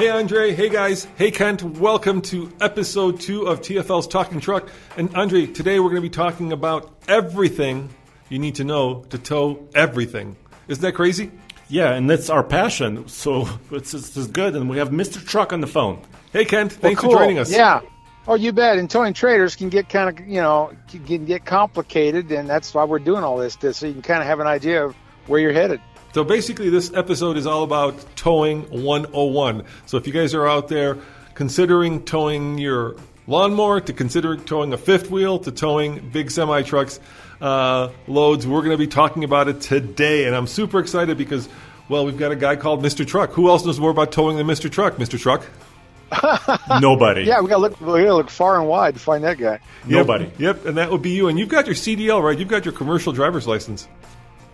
Hey Andre, hey guys, hey Kent, welcome to episode 2 of TFL's Talking Truck. And Andre, today we're going to be talking about everything you need to know to tow everything. Isn't that crazy? Yeah, and that's our passion, so it's good. And we have Mr. Truck on the phone. Hey Kent, thanks cool. for joining us. Yeah. Oh, you bet. And towing trailers can get kind of, can get complicated, and that's why we're doing all this, so you can kind of have an idea of where you're headed. So basically this episode is all about towing 101. So if you guys are out there considering towing your lawnmower, to considering towing a fifth wheel, to towing big semi-trucks loads, we're going to be talking about it today. And I'm super excited because, well, we've got a guy called Mr. Truck. Who else knows more about towing than Mr. Truck? Mr. Truck? Nobody. Yeah, we gotta look far and wide to find that guy. Nobody. Yep, and that would be you. And you've got your CDL, right? You've got your commercial driver's license.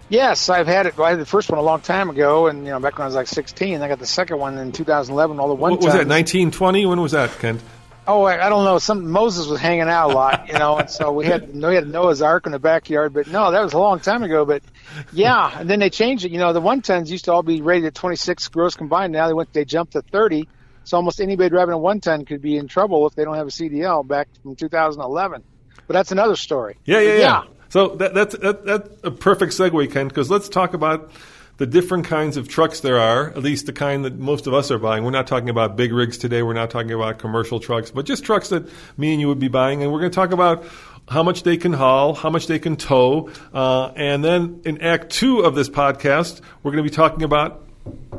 Yes, I've had it. I had the first one a long time ago, and back when I was like 16. I got the second one in 2011. All the one. What was that? 1920? When was that, Kent? Oh, I don't know. Moses was hanging out a lot, and so we had Noah's Ark in the backyard. But no, that was a long time ago. But yeah, and then they changed it. The 1-tons used to all be rated at 26 gross combined. Now they jumped to 30. So almost anybody driving a 1-ton could be in trouble if they don't have a CDL back from 2011. But that's another story. Yeah. So that's a perfect segue, Ken, because let's talk about the different kinds of trucks there are, at least the kind that most of us are buying. We're not talking about big rigs today. We're not talking about commercial trucks, but just trucks that me and you would be buying. And we're going to talk about how much they can haul, how much they can tow. And then in Act 2 of this podcast, we're going to be talking about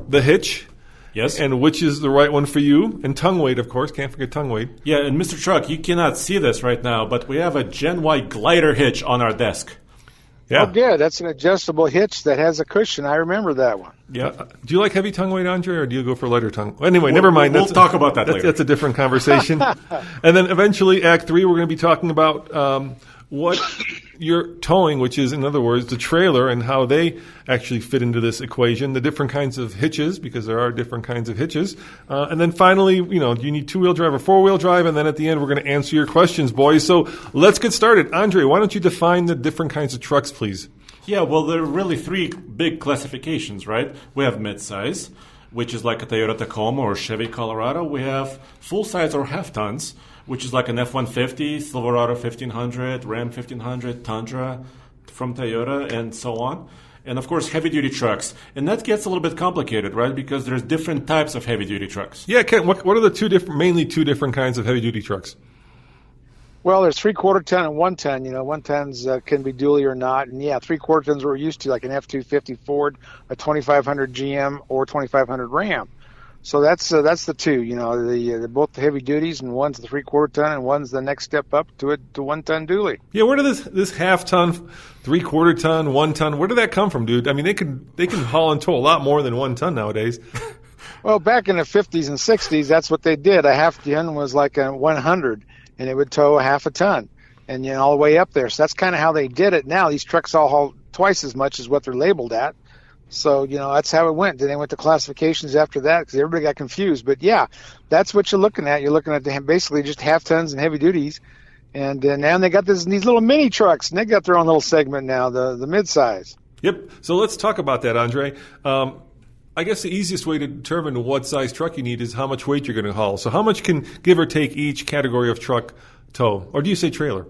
the hitch. Yes. And which is the right one for you. And tongue weight, of course. Can't forget tongue weight. Yeah, and Mr. Truck, you cannot see this right now, but we have a Gen Y glider hitch on our desk. Yeah. Oh, good. That's an adjustable hitch that has a cushion. I remember that one. Yeah. Do you like heavy tongue weight, Andre, or do you go for lighter tongue? Anyway, never mind. We'll talk about that later. That's a different conversation. And then eventually, Act 3, we're going to be talking about what you're towing, which is, in other words, the trailer and how they actually fit into this equation, the different kinds of hitches, because there are different kinds of hitches. And then finally, do you need two-wheel drive or four-wheel drive? And then at the end, we're going to answer your questions, boys. So let's get started. Andre, why don't you define the different kinds of trucks, please? Yeah, well, there are really three big classifications, right? We have midsize, which is like a Toyota Tacoma or Chevy Colorado. We have full-size or half-tons, which is like an F-150, Silverado 1500, Ram 1500, Tundra from Toyota, and so on. And, of course, heavy-duty trucks. And that gets a little bit complicated, right, because there's different types of heavy-duty trucks. Yeah, Ken, what are the mainly two different kinds of heavy-duty trucks? Well, there's 3/4 ton and 1-ton. 1-tons can be dually or not. And, 3/4 tons we're used to, like an F-250 Ford, a 2500 GM, or 2500 Ram. So that's the two. The both the heavy duties, and one's the 3/4 ton, and one's the next step up to 1-ton dually. Yeah, where did this half-ton, 3/4 ton, 1-ton? Where did that come from, dude? I mean, they can haul and tow a lot more than 1 ton nowadays. Well, back in the 50s and 60s, that's what they did. A half-ton was like a 100, and it would tow a half a ton, and all the way up there. So that's kind of how they did it. Now these trucks all haul twice as much as what they're labeled at. So, that's how it went. Then they went to classifications after that because everybody got confused. But, that's what you're looking at. You're looking at basically just half-tons and heavy duties. And now they got these little mini trucks, and they got their own little segment now, the mid-size. Yep. So let's talk about that, Andre. I guess the easiest way to determine what size truck you need is how much weight you're going to haul. So how much can, give or take, each category of truck tow? Or do you say trailer?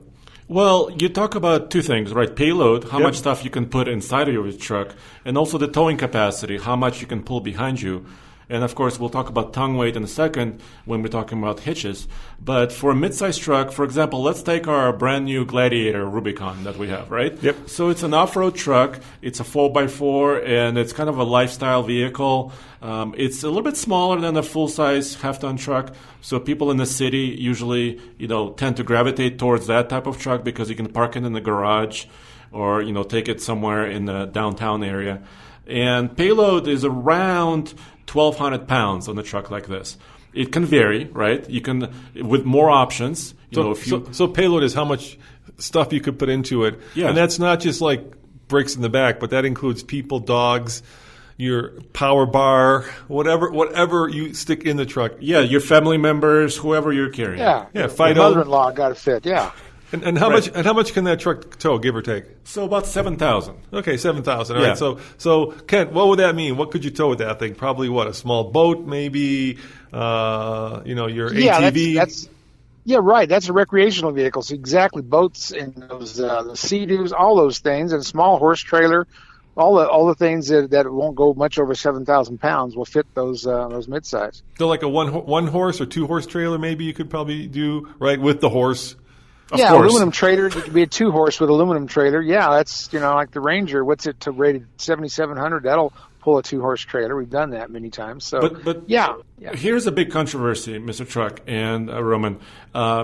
Well, you talk about two things, right? Payload, how much stuff you can put inside of your truck, and also the towing capacity, how much you can pull behind you. And, of course, we'll talk about tongue weight in a second when we're talking about hitches. But for a mid-size truck, for example, let's take our brand-new Gladiator Rubicon that we have, right? Yep. So it's an off-road truck. It's a 4x4, and it's kind of a lifestyle vehicle. It's a little bit smaller than a full-size half-ton truck. So people in the city usually, tend to gravitate towards that type of truck because you can park it in the garage or, take it somewhere in the downtown area. And payload is around 1,200 pounds on a truck like this. It can vary, right? You can, with more options. So payload is how much stuff you could put into it. Yeah. And that's not just like bricks in the back, but that includes people, dogs, your power bar, whatever you stick in the truck. Yeah, your family members, whoever you're carrying. Yeah, Fido. Your mother-in-law got to fit, yeah. And how much can that truck tow, give or take? So about 7,000. Okay, 7,000. All right. So Kent, what would that mean? What could you tow with that thing? Probably what? A small boat, maybe. Your ATV. Yeah, right. That's a recreational vehicle. So exactly, boats and those the Sea-Doos, all those things, and a small horse trailer, all the things that won't go much over 7,000 pounds will fit those midsize. So like a one horse or 2 horse trailer, maybe you could probably do right with the horse. Of course. Aluminum trailer. It could be a 2 horse with aluminum trailer. Yeah, that's like the Ranger. What's it to rated 7,700? That'll pull a 2 horse trailer. We've done that many times. So, but yeah. Here's a big controversy, Mr. Truck and Roman.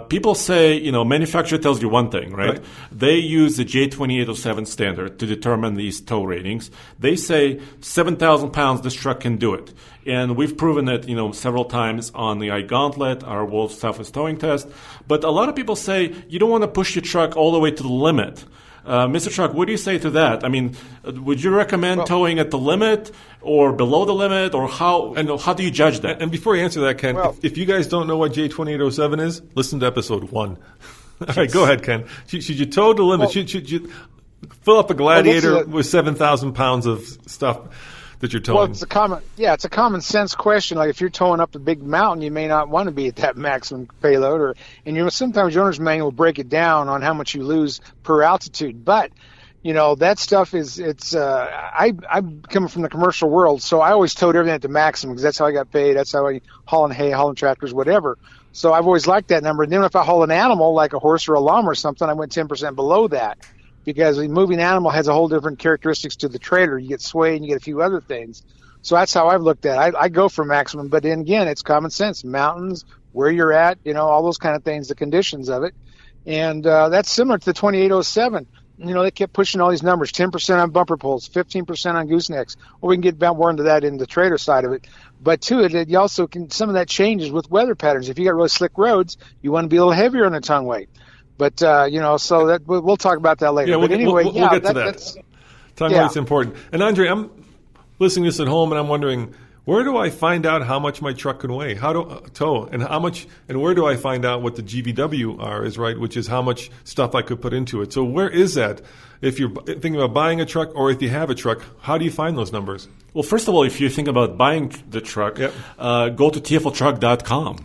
People say, manufacturer tells you one thing, right? They use the J2807 standard to determine these tow ratings. They say 7,000 pounds, this truck can do it. And we've proven it, several times on the iGauntlet, our World's Toughest Towing Test. But a lot of people say you don't want to push your truck all the way to the limit. Mr. Truck, what do you say to that? I mean, would you recommend towing at the limit or below the limit, or how do you judge that? And before you answer that, Ken, if you guys don't know what J2807 is, listen to episode 1. All right, go ahead, Ken. Should you tow the limit? Should you fill up a Gladiator with 7,000 pounds of stuff that you're towing? Well, it's a common sense question. Like if you're towing up a big mountain, you may not want to be at that maximum payload, sometimes your owner's manual will break it down on how much you lose per altitude. But that stuff I'm coming from the commercial world, so I always towed everything at the maximum because that's how I got paid. That's how I hauling hay, hauling tractors, whatever. So I've always liked that number. And then if I haul an animal like a horse or a llama or something, I went 10% below that. Because a moving animal has a whole different characteristics to the trailer. You get sway and you get a few other things. So that's how I've looked at it. I go for maximum, but then again, it's common sense. Mountains, where you're at, all those kind of things, the conditions of it. And that's similar to the 2807. They kept pushing all these numbers, 10% on bumper pulls, 15% on goosenecks. Well, we can get more into that in the trailer side of it. But to it, you also can, some of that changes with weather patterns. If you got really slick roads, you want to be a little heavier on the tongue weight. But, so that we'll talk about that later. Yeah, but anyway, we'll get to that. Tongue weight's important. And Andre, I'm listening to this at home and I'm wondering, where do I find out how much my truck can weigh? How to tow? And how much, and where do I find out what the GVWR is, right? Which is how much stuff I could put into it. So where is that? If you're thinking about buying a truck or if you have a truck, how do you find those numbers? Well, first of all, if you think about buying the truck, go to TFLtruck.com.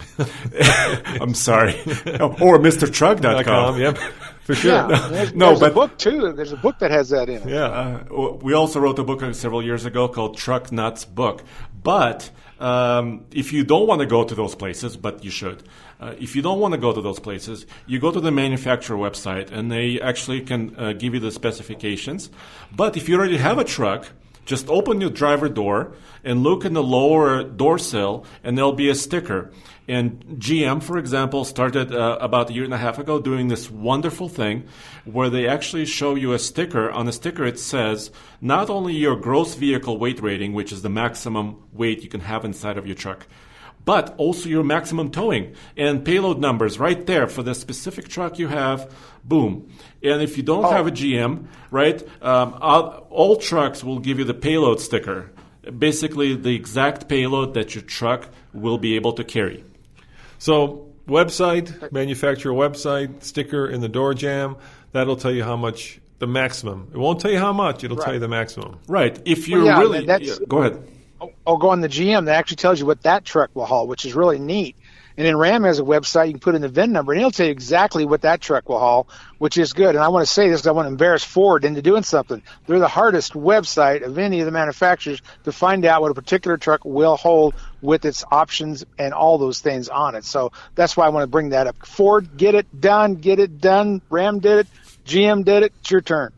I'm sorry. Or MrTruck.com. Yep, for sure. Yeah, there's a book, too. There's a book that has that in it. Yeah. We also wrote a book several years ago called Truck Nuts Book. But if you don't want to go to those places, but you should, if you don't want to go to those places, you go to the manufacturer website, and they actually can give you the specifications. But if you already have a truck, just open your driver door and look in the lower door sill, and there'll be a sticker. And GM, for example, started about a year and a half ago doing this wonderful thing where they actually show you a sticker. On the sticker, it says not only your gross vehicle weight rating, which is the maximum weight you can have inside of your truck, but also your maximum towing and payload numbers right there for the specific truck you have. Boom. And if you don't have a GM, right, all trucks will give you the payload sticker, basically the exact payload that your truck will be able to carry. So website, manufacturer website, sticker in the door jamb, that'll tell you how much, the maximum. It won't tell you how much, it'll tell you the maximum. Right. If you're go ahead. Go on the GM. That actually tells you what that truck will haul, which is really neat. And then Ram has a website. You can put in the VIN number, and it'll tell you exactly what that truck will haul, which is good. And I want to say this because I want to embarrass Ford into doing something. They're the hardest website of any of the manufacturers to find out what a particular truck will hold with its options and all those things on it. So that's why I want to bring that up. Ford, get it done. Ram did it. GM did it. It's your turn.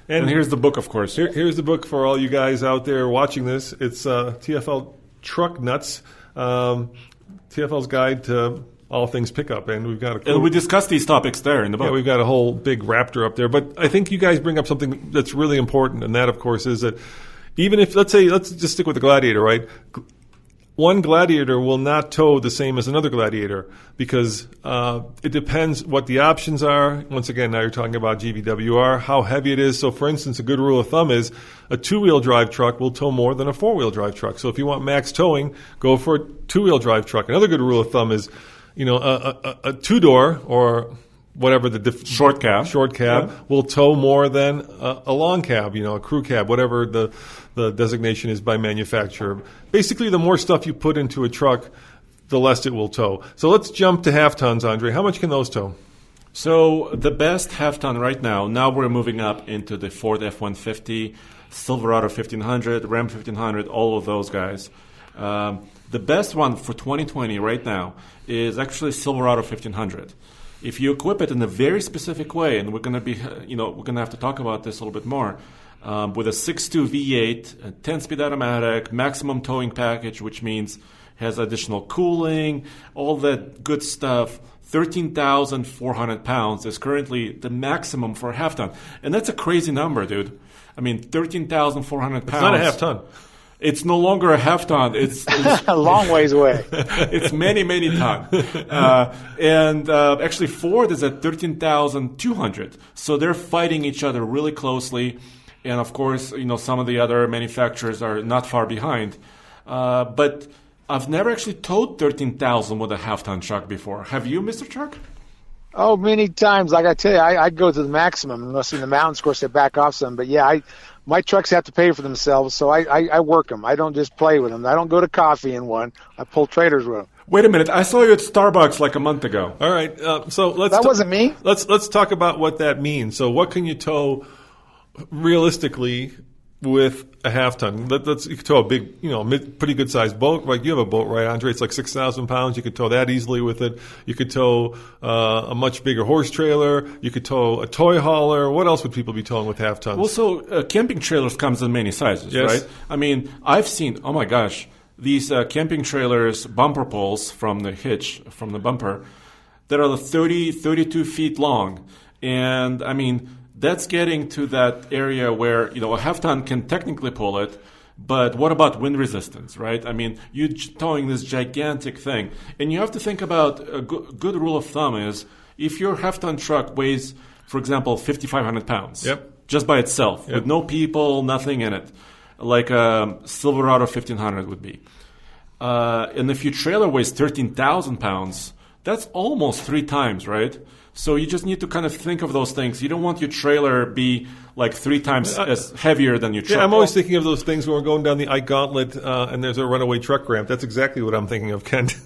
And here's the book, of course. Here's the book for all you guys out there watching this. It's TFL Truck Nuts. TFL's Guide to All Things Pickup, and we've got and we discussed these topics there in the book. Yeah, we've got a whole big Raptor up there. But I think you guys bring up something that's really important, and that, of course, is that even if, let's just stick with the Gladiator, right? One Gladiator will not tow the same as another Gladiator because it depends what the options are. Once again, now you're talking about GVWR, how heavy it is. So, for instance, a good rule of thumb is a two-wheel drive truck will tow more than a four-wheel drive truck. So if you want max towing, go for a two-wheel drive truck. Another good rule of thumb is, a two-door or whatever the short cab will tow more than a long cab, a crew cab, whatever the designation is by manufacturer. Basically, the more stuff you put into a truck, the less it will tow. So let's jump to half tons, Andre. How much can those tow? So the best half ton right now we're moving up into the Ford F-150, Silverado 1500, Ram 1500, all of those guys. The best one for 2020 right now is actually Silverado 1500. If you equip it in a very specific way, and we're going to have to talk about this a little bit more, with a 6.2 V8, a 10-speed automatic, maximum towing package, which means has additional cooling, all that good stuff. 13,400 pounds is currently the maximum for a half ton. And that's a crazy number, dude. I mean, 13,400 pounds. It's not a half ton. It's no longer a half ton. It's a long ways away. It's many, many ton. Actually, Ford is at 13,200. So they're fighting each other really closely. And of course, some of the other manufacturers are not far behind. But I've never actually towed 13,000 with a half-ton truck before. Have you, Mr. Truck? Oh, many times. Like I tell you, I go to the maximum. Unless in the mountains, of course, they back off some. But yeah, my trucks have to pay for themselves, so I work them. I don't just play with them. I don't go to coffee in one. I pull trailers with them. Wait a minute. I saw you at Starbucks like a month ago. All right. So that wasn't me. Let's talk about what that means. So what can you tow realistically with a half ton? You could tow a big, pretty good sized boat. Like you have a boat, right, Andre? It's like 6,000 pounds. You could tow that easily with it. You could tow a much bigger horse trailer. You could tow a toy hauler. What else would people be towing with half tons? Well, so camping trailers comes in many sizes, yes. Right? I mean, I've seen, oh my gosh, these camping trailers, bumper poles from the hitch, from the bumper, that are 30, 32 feet long. And I mean, that's getting to that area where, a half ton can technically pull it, but what about wind resistance, right? I mean, you're towing this gigantic thing. And you have to think about a good rule of thumb is if your half ton truck weighs, for example, 5,500 pounds, just by itself, with no people, nothing in it, like a Silverado 1500 would be. And if your trailer weighs 13,000 pounds, that's almost 3 times, right? So you just need to kind of think of those things. You don't want your trailer be like 3 times as heavier than your truck. Yeah, I'm always thinking of those things when we're going down the Ike Gauntlet and there's a runaway truck ramp. That's exactly what I'm thinking of, Kent.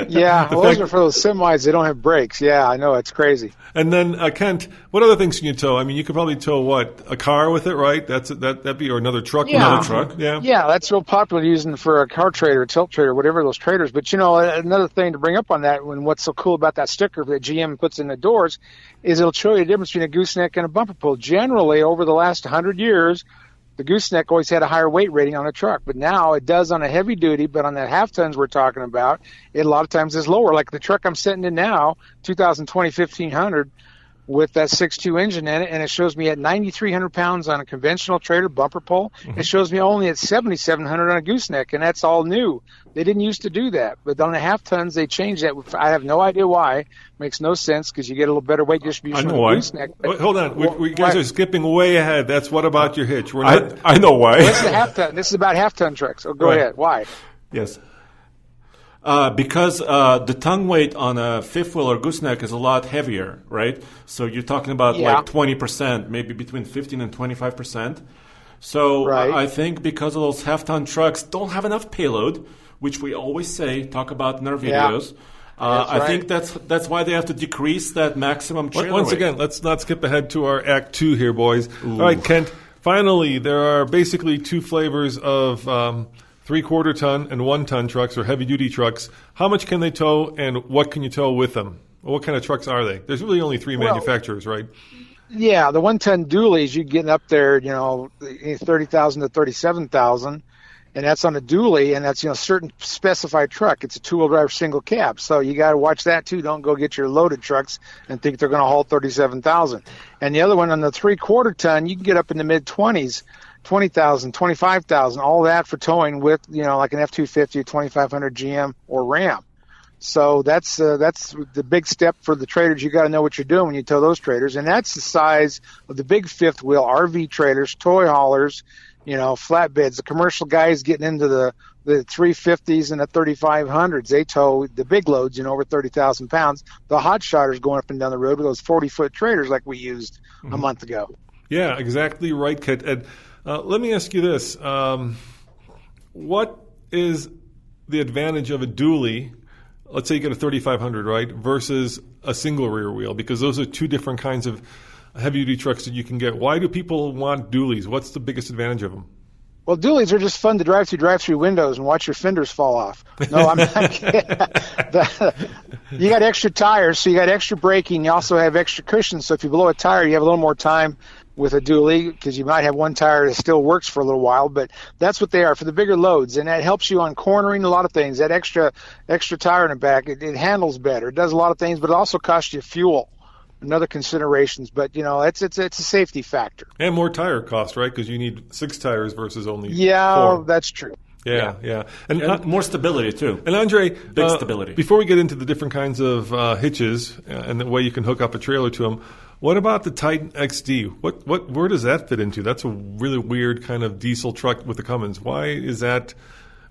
Yeah, those are for those semis. They don't have brakes. Yeah, I know. It's crazy. And then, Kent, what other things can you tow? I mean, you could probably tow, a car with it, right? That'd be, or another truck. Yeah. Another truck. Yeah, that's real popular using for a car trailer, a tilt trailer, whatever those trailers. But, another thing to bring up on that, and what's so cool about that sticker that GM puts in the doors, is it'll show you the difference between a gooseneck and a bumper pull. Generally, over the last 100 years, the gooseneck always had a higher weight rating on a truck, but now it does on a heavy duty, but on that half tons we're talking about, it a lot of times is lower. Like the truck I'm sitting in now, 2020 1500, with that 6.2 engine in it, and it shows me at 9,300 pounds on a conventional trailer bumper pull. Mm-hmm. It shows me only at 7,700 on a gooseneck, and that's all new. They didn't used to do that, but on the half tons they changed that. I have no idea why. Makes no sense because you get a little better weight distribution on the gooseneck. Hold on, we guys are skipping way ahead. That's what about your hitch? I know why. This is a half ton. This is about half ton trucks. So go ahead. Why? Yes. Because the tongue weight on a fifth wheel or gooseneck is a lot heavier, right? So you're talking about like 20%, maybe between 15 and 25%. So I think because of those half-ton trucks don't have enough payload, which we always talk about in our videos. I think that's why they have to decrease that maximum trailer Once weight. again, let's not skip ahead to our Act 2 here, boys. Ooh. All right, Kent, finally, there are basically 2 flavors of 3/4 ton and 1 ton trucks or heavy-duty trucks. How much can they tow, and what can you tow with them? What kind of trucks are they? There's really only 3 manufacturers, right? Yeah, the 1-ton dualies, you're getting up there, 30,000 to 37,000. And that's on a dually, and that's, certain specified truck. It's a 2-wheel drive single cab. So you got to watch that, too. Don't go get your loaded trucks and think they're going to haul 37,000. And the other one, on the 3/4 ton, you can get up in the mid-20s, 20,000, 25,000, all that for towing with, like an F-250, 2,500 GM or Ram. So that's the big step for the traders. You got to know what you're doing when you tow those traders. And that's the size of the big fifth wheel RV trailers, toy haulers, flatbeds, the commercial guys getting into the the 350s and the 3500s. They tow the big loads, over 30,000 pounds. The hot shotters going up and down the road with those 40-foot trailers like we used a month ago. Yeah, exactly right, Kit. And let me ask you this. What is the advantage of a dually? Let's say you get a 3500, right, versus a single rear wheel, because those are two different kinds of heavy-duty trucks that you can get. Why do people want dualies? What's the biggest advantage of them? Well, dualies are just fun to drive through windows and watch your fenders fall off. No, I'm not kidding. You got extra tires, so you got extra braking. You also have extra cushions, so if you blow a tire, you have a little more time with a dually, because you might have one tire that still works for a little while, but that's what they are for the bigger loads, and that helps you on cornering a lot of things. That extra tire in the back, it handles better. It does a lot of things, but it also costs you fuel and other considerations. But it's a safety factor. And more tire cost, right? Because you need 6 tires versus only 4. That's true. Yeah. And more stability, too. And Andre, big stability. Before we get into the different kinds of hitches and the way you can hook up a trailer to them, what about the Titan Xd? Where does that fit into? That's a really weird kind of diesel truck with the Cummins. Why is that?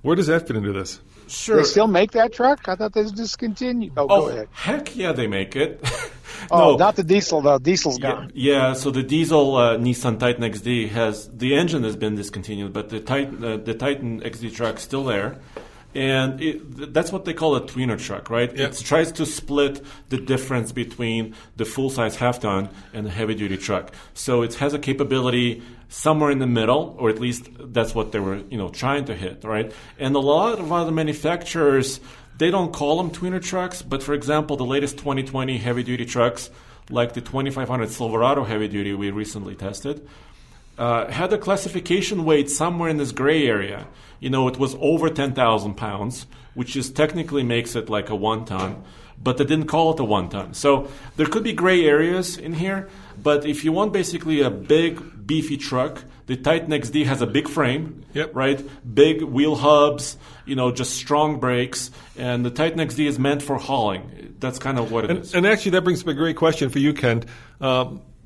Where does that fit into this? Sure. They still make that truck? I thought they discontinued. Go ahead. Heck yeah, they make it. No, not the diesel though. Diesel's gone. Yeah. So the diesel Nissan Titan Xd the engine has been discontinued, but the Titan Xd truck's still there. And that's what they call a tweener truck, right? Yep. It tries to split the difference between the full-size half-ton and the heavy-duty truck. So it has a capability somewhere in the middle, or at least that's what they were, trying to hit, right? And a lot of other manufacturers, they don't call them tweener trucks, but for example, the latest 2020 heavy-duty trucks, like the 2500 Silverado heavy-duty we recently tested, had a classification weight somewhere in this gray area. It was over 10,000 pounds, which just technically makes it like a 1-ton, but they didn't call it a 1-ton. So there could be gray areas in here, but if you want basically a big, beefy truck, the Titan XD has a big frame, right? Big wheel hubs, just strong brakes, and the Titan XD is meant for hauling. That's kind of what it is. And actually, that brings up a great question for you, Kent.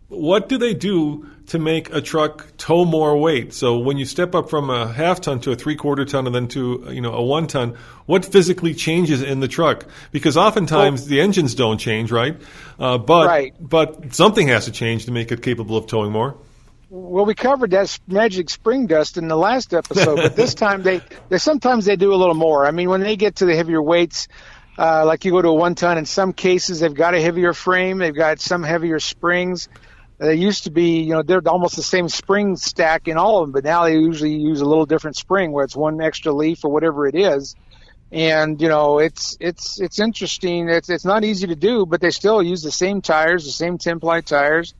What do they do to make a truck tow more weight? So when you step up from a half-ton to a 3/4 ton and then to a 1-ton, what physically changes in the truck? Because oftentimes the engines don't change, right? But something has to change to make it capable of towing more. Well, we covered that magic spring dust in the last episode, but this time they sometimes they do a little more. I mean, when they get to the heavier weights, like you go to a 1-ton, in some cases they've got a heavier frame, they've got some heavier springs. They used to be, they're almost the same spring stack in all of them, but now they usually use a little different spring where it's one extra leaf or whatever it is. And, it's interesting. It's not easy to do, but they still use the same tires, the same 10-ply tires.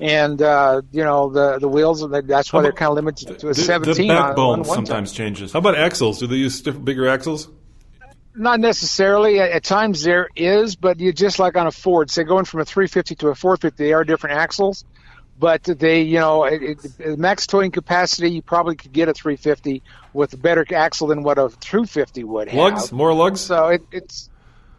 And, the wheels, that's why they're kind of limited to a 17. The backbone on sometimes changes. How about axles? Do they use bigger axles? Not necessarily. At times there is, but you just like on a Ford, say going from a 350 to a 450, they are different axles. But they, max towing capacity, you probably could get a 350 with a better axle than what a 250 would have. Lugs? More lugs? So it's,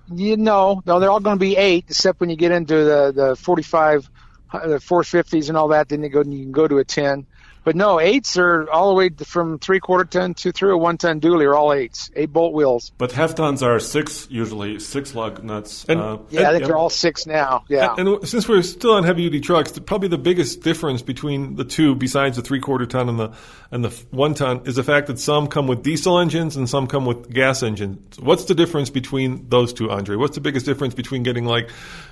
no, they're all going to be 8, except when you get into the 45, the 450s and all that, then you can go to a 10. But no, 8s are all the way from 3/4 ton to through a 1-ton dually are all 8s, 8-bolt wheels. But half-tons are 6 usually, 6 lug nuts. I think they're all 6 now. Yeah. And since we're still on heavy-duty trucks, probably the biggest difference between the two, besides the 3/4 ton and the 1-ton, is the fact that some come with diesel engines and some come with gas engines. What's the difference between those two, Andre? What's the biggest difference between getting like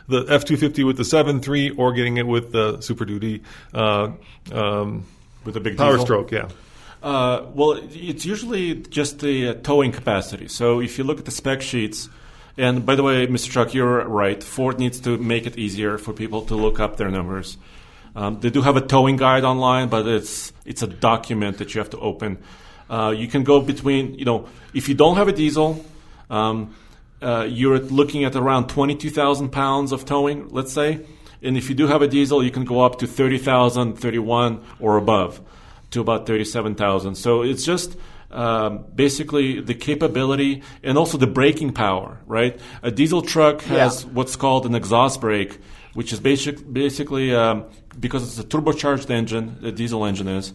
the F-250 with the 7.3 or getting it with the Super Duty? With a big Power diesel? stroke, yeah. Well, it's usually just the towing capacity. So if you look at the spec sheets, and by the way, Mr. Chuck, you're right. Ford needs to make it easier for people to look up their numbers. They do have a towing guide online, but it's a document that you have to open. You can go between, if you don't have a diesel, you're looking at around 22,000 pounds of towing, let's say. And if you do have a diesel, you can go up to 30,000, 31 or above to about 37,000. So it's just basically the capability and also the braking power, right? A diesel truck has what's called an exhaust brake, which is basically because it's a turbocharged engine, the diesel engine is,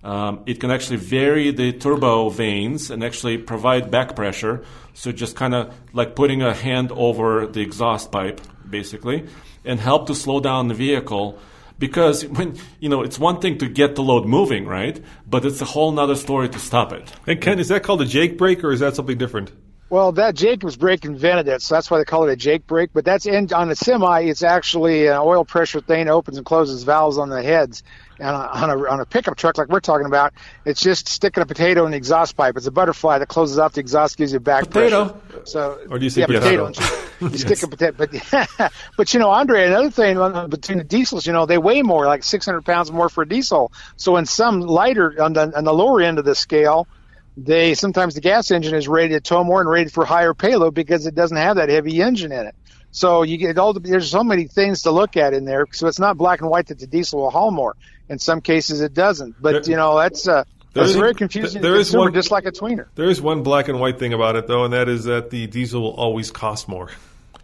It can actually vary the turbo vanes and actually provide back pressure. So just kind of like putting a hand over the exhaust pipe, basically, and help to slow down the vehicle. Because when it's one thing to get the load moving, right? But it's a whole nother story to stop it. And Ken, is that called a Jake brake, or is that something different? Well, that Jacobs brake invented it, so that's why they call it a Jake brake. But that's on a semi. It's actually an oil pressure thing. It opens and closes valves on the heads. And on a pickup truck like we're talking about, it's just sticking a potato in the exhaust pipe. It's a butterfly that closes out the exhaust, gives you back potato. Pressure. So, or do you say potato? You stick a potato. But Andre, another thing between the diesels, they weigh more, like 600 pounds more for a diesel. So in some lighter on the lower end of the scale, sometimes the gas engine is rated to tow more and rated for higher payload because it doesn't have that heavy engine in it. So you get there's so many things to look at in there. So it's not black and white that the diesel will haul more. In some cases it doesn't. But that's very confusing. There is one, just like a tweener. There is one black and white thing about it though, and that is that the diesel will always cost more.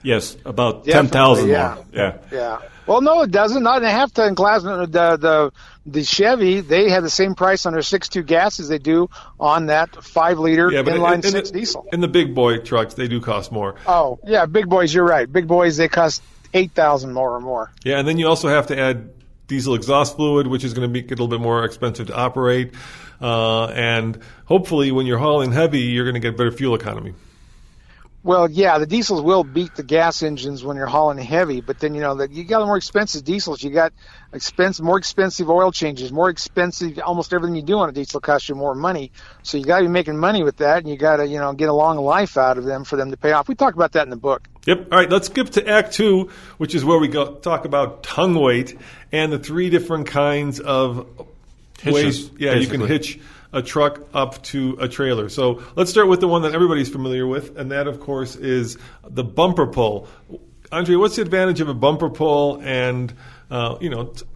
Yes, about 10,000 more. Yeah. Well, no, it doesn't. Not in a half-ton class. The Chevy, they have the same price on their 6.2 gas as they do on that 5-liter inline 6 diesel. In the big boy trucks, they do cost more. Oh, yeah, big boys, you're right. Big boys, they cost $8,000 more or more. Yeah, and then you also have to add diesel exhaust fluid, which is going to make it a little bit more expensive to operate. And hopefully when you're hauling heavy, you're going to get better fuel economy. Well, yeah, the diesels will beat the gas engines when you're hauling heavy, but then you got more expensive diesels. You got more expensive oil changes, more expensive. Almost everything you do on a diesel costs you more money. So you got to be making money with that, and you got to get a long life out of them for them to pay off. We talk about that in the book. Yep. All right, let's skip to Act 2, which is where we talk about tongue weight and the 3 different kinds of Hitches, ways. Yeah, basically. You can hitch a truck up to a trailer. So let's start with the one that everybody's familiar with, and that, of course, is the bumper pull. Andre, what's the advantage of a bumper pull, and kind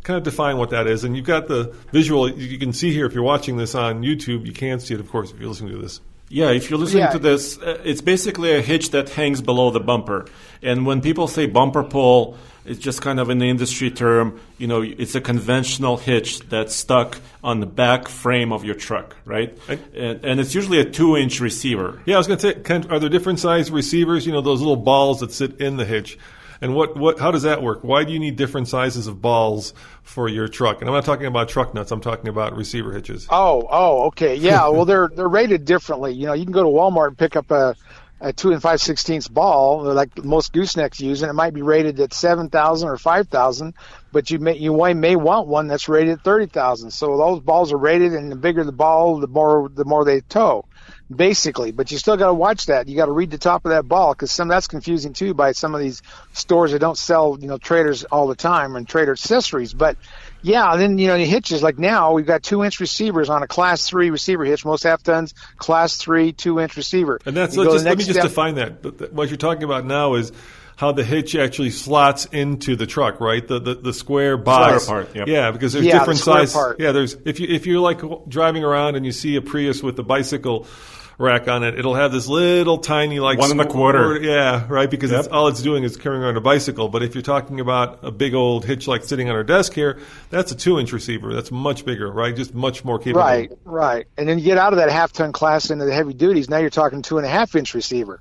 of define what that is? And you've got the visual you can see here if you're watching this on YouTube. You can't see it, of course, if you're listening to this. Yeah, if you're listening to this, it's basically a hitch that hangs below the bumper. And when people say bumper pull, it's just kind of an industry term. It's a conventional hitch that's stuck on the back frame of your truck, right? And it's usually a 2-inch receiver. Yeah, I was going to say, are there different size receivers? Those little balls that sit in the hitch. And how does that work? Why do you need different sizes of balls for your truck? And I'm not talking about truck nuts. I'm talking about receiver hitches. Oh, okay. Yeah, well, they're rated differently. You can go to Walmart and pick up a 2 5/16 ball, like most goosenecks use, and it might be rated at 7,000 or 5,000, but you may want one that's rated at 30,000. So those balls are rated, and the bigger the ball, the more they tow, basically. But you still got to watch that. You got to read the top of that ball, because that's confusing too by some of these stores that don't sell trailers all the time and trailer accessories. But yeah, and then the hitches, like now we've got 2-inch receivers on a Class 3 receiver hitch. Most half tons, Class 3 2-inch receiver. And let me just define that. What you're talking about now is how the hitch actually slots into the truck, right? The square box. Square part, yep. Yeah, because there's different size. Yeah, there's if you're like driving around and you see a Prius with the bicycle rack on it, it'll have this little tiny 1 1/4. Yeah, right, because all it's doing is carrying around a bicycle. But if you're talking about a big old hitch like sitting on our desk here, that's a 2-inch receiver. That's much bigger, right? Just much more capable. Right. And then you get out of that half-ton class into the heavy duties. Now you're talking 2.5-inch receiver.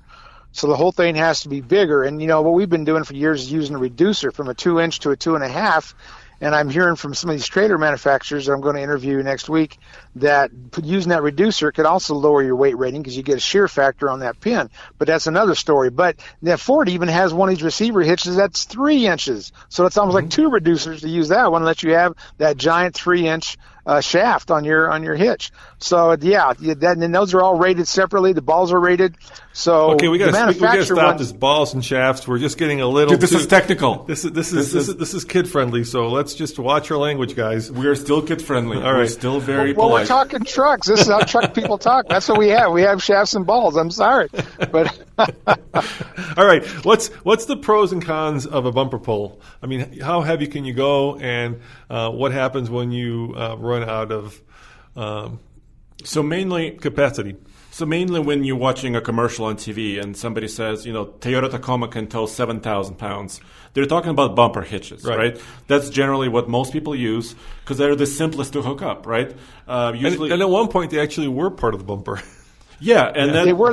So the whole thing has to be bigger. And what we've been doing for years is using a reducer from a 2-inch to a 2.5. And I'm hearing from some of these trailer manufacturers that I'm going to interview next week that using that reducer could also lower your weight rating because you get a shear factor on that pin. But that's another story. But then Ford even has one of these receiver hitches that's 3 inches. So it's almost like 2 reducers to use that one, let you have that giant 3-inch shaft on your hitch. So and those are all rated separately. The balls are rated. So okay, we got to stop this balls and shafts. We're just getting a little. Dude, this is technical. This is kid friendly. So let's just watch our language, guys. We are still kid friendly. All right, we're still very polite. Well, we're talking trucks. This is how truck people talk. That's what we have. We have shafts and balls. I'm sorry, but all right. What's the pros and cons of a bumper pull? I mean, how heavy can you go, and what happens when you run out of so mainly capacity? So mainly when you're watching a commercial on TV and somebody says, Toyota Tacoma can tow 7,000 pounds, they're talking about bumper hitches, right? That's generally what most people use because they're the simplest to hook up, right? Usually, and at one point, they actually were part of the bumper. Yeah, and then they were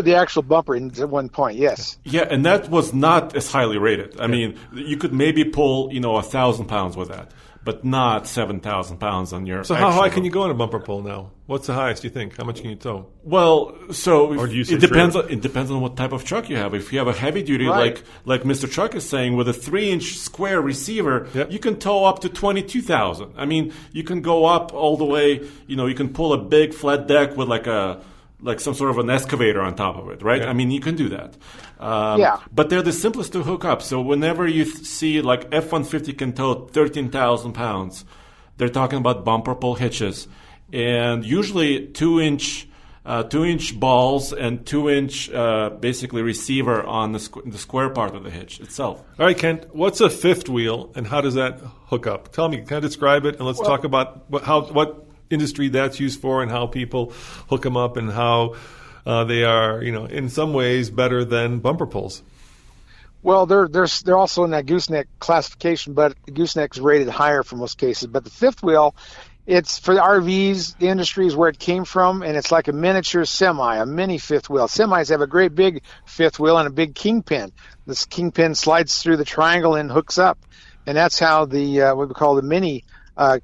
the actual bumper at one point. Yes. Yeah, and that was not as highly rated. I mean, you could maybe pull 1,000 pounds with that, but not 7,000 pounds on your. So how high can you go on a bumper pull now? What's the highest you think? How much can you tow? Well, so or do you say it depends on what type of truck you have. If you have a heavy duty, like Mr. Truck is saying, with a 3-inch square receiver, you can tow up to 22,000. I mean, you can go up all the way. You can pull a big flat deck with like some sort of an excavator on top of it, right? Yeah. I mean, you can do that. But they're the simplest to hook up. So whenever you see like F-150 can tow 13,000 pounds, they're talking about bumper pull hitches. And usually 2-inch balls and 2-inch basically receiver on the square part of the hitch itself. All right, Kent, what's a fifth wheel and how does that hook up? Tell me, kind of describe it, and let's talk about what industry that's used for and how people hook them up and how they are, in some ways better than bumper pulls. Well, they're also in that gooseneck classification, but the gooseneck is rated higher for most cases. But the fifth wheel, it's for the RVs. The industry is where it came from, and it's like a miniature semi, a mini fifth wheel. Semis have a great big fifth wheel and a big kingpin. This kingpin slides through the triangle and hooks up, and that's how the what we call the mini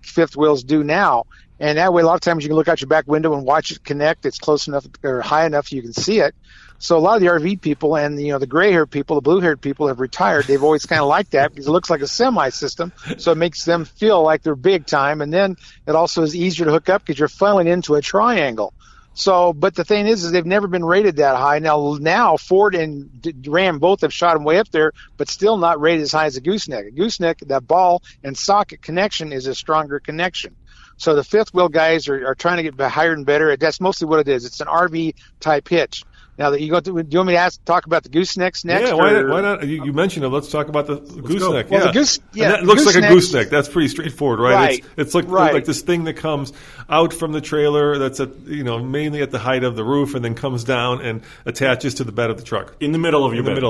fifth wheels do now. And that way, a lot of times you can look out your back window and watch it connect. It's close enough or high enough you can see it. So a lot of the RV people and the gray-haired people, the blue-haired people have retired. They've always kind of liked that because it looks like a semi system, so it makes them feel like they're big time. And then it also is easier to hook up because you're funneling into a triangle. So, but the thing is they've never been rated that high. Now Ford and Ram both have shot them way up there, but still not rated as high as a gooseneck. A gooseneck, that ball and socket connection is a stronger connection. So the fifth wheel guys are trying to get higher and better. That's mostly what it is. It's an RV type hitch. Now that do you want me to talk about the goosenecks next? Yeah, why not? You mentioned it. Let's talk about the gooseneck. Well, yeah, that looks like a gooseneck. That's pretty straightforward, right? It's like this thing that comes out from the trailer. That's mainly at the height of the roof, and then comes down and attaches to the bed of the truck in the middle of your bed.